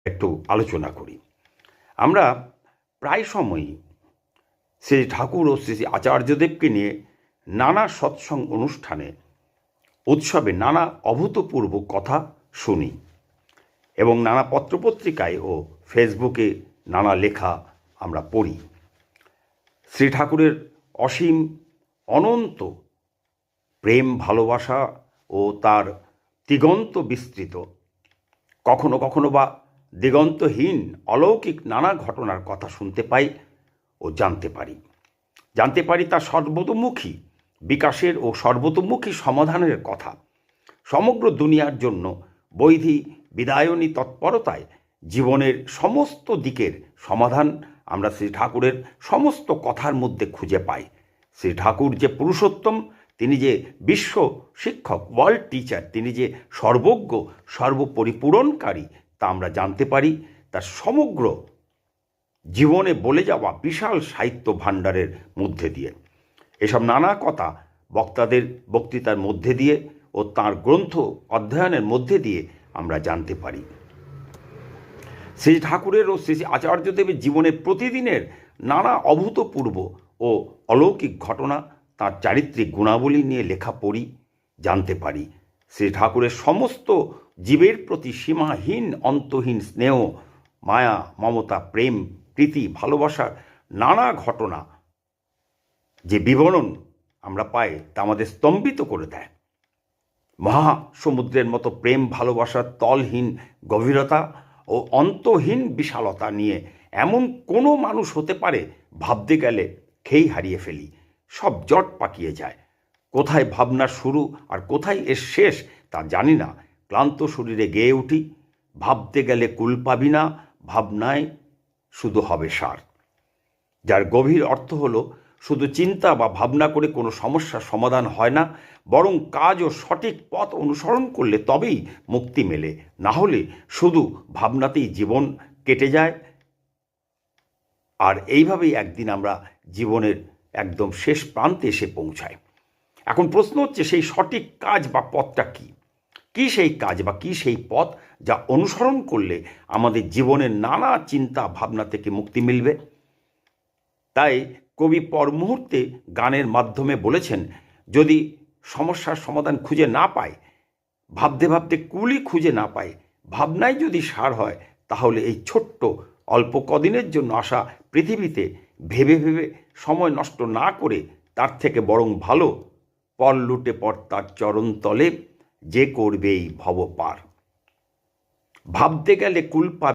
একটু আলোচনা করি। আমরা প্রায় সময়ই শ্রী ঠাকুর ও শ্রী শ্রী আচার্যদেবকে নিয়ে নানা সৎসঙ্গ অনুষ্ঠানে, উৎসবে নানা অভূতপূর্ব কথা শুনি এবং নানা পত্রপত্রিকায় ও ফেসবুকে নানা লেখা আমরা পড়ি। শ্রী ঠাকুরের অসীম অনন্ত প্রেম ভালোবাসা ও তার দিগন্ত বিস্তৃত, কখনো কখনো বা দিগন্তহীন অলৌকিক নানা ঘটনার কথা শুনতে পাই ও জানতে পারি তার সর্বতোমুখী বিকাশের ও সর্বতোমুখী সমাধানের কথা। সমগ্র দুনিয়ার জন্য বৈধি বিদায়নী তৎপরতায় জীবনের সমস্ত দিকের সমাধান আমরা শ্রী ঠাকুরের সমস্ত কথার মধ্যে খুঁজে পাই। শ্রী ঠাকুর যে পুরুষোত্তম, তিনি যে বিশ্ব শিক্ষক, ওয়ার্ল্ড টিচার, তিনি যে সর্বজ্ঞ সর্বপরিপূরণকারী, তা আমরা জানতে পারি তার সমগ্র জীবনে বলে যাওয়া বিশাল সাহিত্য ভাণ্ডারের মধ্যে দিয়ে। এসব নানা কথা বক্তাদের বক্তৃতার মধ্যে দিয়ে ও তাঁর গ্রন্থ অধ্যয়নের মধ্যে দিয়ে আমরা জানতে পারি। শ্রী ঠাকুরের ও শ্রী আচার্যদেবের জীবনের প্রতিদিনের নানা অভূতপূর্ব ও অলৌকিক ঘটনা, তাঁর চারিত্রিক গুণাবলী নিয়ে লেখা পড়ি, জানতে পারি। শ্রী ঠাকুরের সমস্ত জীবের প্রতি সীমাহীন অন্তহীন স্নেহ, মায়া, মমতা, প্রেম, প্রীতি, ভালোবাসার নানা ঘটনা যে বিবরণ আমরা পাই, তা আমাদের স্তম্ভিত করে দেয়। মহাসমুদ্রের মতো প্রেম ভালোবাসার তলহীন গভীরতা ও অন্তহীন বিশালতা নিয়ে এমন কোনো মানুষ হতে পারে, ভাবতে গেলে খেই হারিয়ে ফেলি, সব জট পাকিয়ে যায়। কোথায় ভাবনার শুরু আর কোথায় এর শেষ তা জানি না। ক্লান্ত শরীরে গেয়ে উঠি, ভাবতে গেলে কুল পাবি না, ভাবনায় শুধু হবে সার। যার গভীর অর্থ হলো, শুধু চিন্তা বা ভাবনা করে কোনো সমস্যার সমাধান হয় না, বরং কাজ ও সঠিক পথ অনুসরণ করলে তবেই মুক্তি মেলে। না হলে শুধু ভাবনাতেই জীবন কেটে যায়। আর এইভাবেই একদিন আমরা জীবনের একদম শেষ প্রান্তে এসে পৌঁছাই। এখন প্রশ্ন হচ্ছে, সেই সঠিক কাজ বা পথটা কী? কী সেই কাজ বা কী সেই পথ যা অনুসরণ করলে আমাদের জীবনের নানা চিন্তা ভাবনা থেকে মুক্তি মিলবে? তাই কবি পর মুহূর্তে গানের মাধ্যমে বলেছেন, যদি সমস্যার সমাধান খুঁজে না পায়, ভাবতে ভাবতে কুলই খুঁজে না পায়, ভাবনাই যদি সার হয়, তাহলে এই ছোট্ট অল্প কদিনের জন্য আসা পৃথিবীতে ভেবে ভেবে সময় নষ্ট না করে তার থেকে বরং ভালো পর লুটে পর তার চরণতলে যে করবে এই ভব পার। ভাবতে গেলে কুল পাবে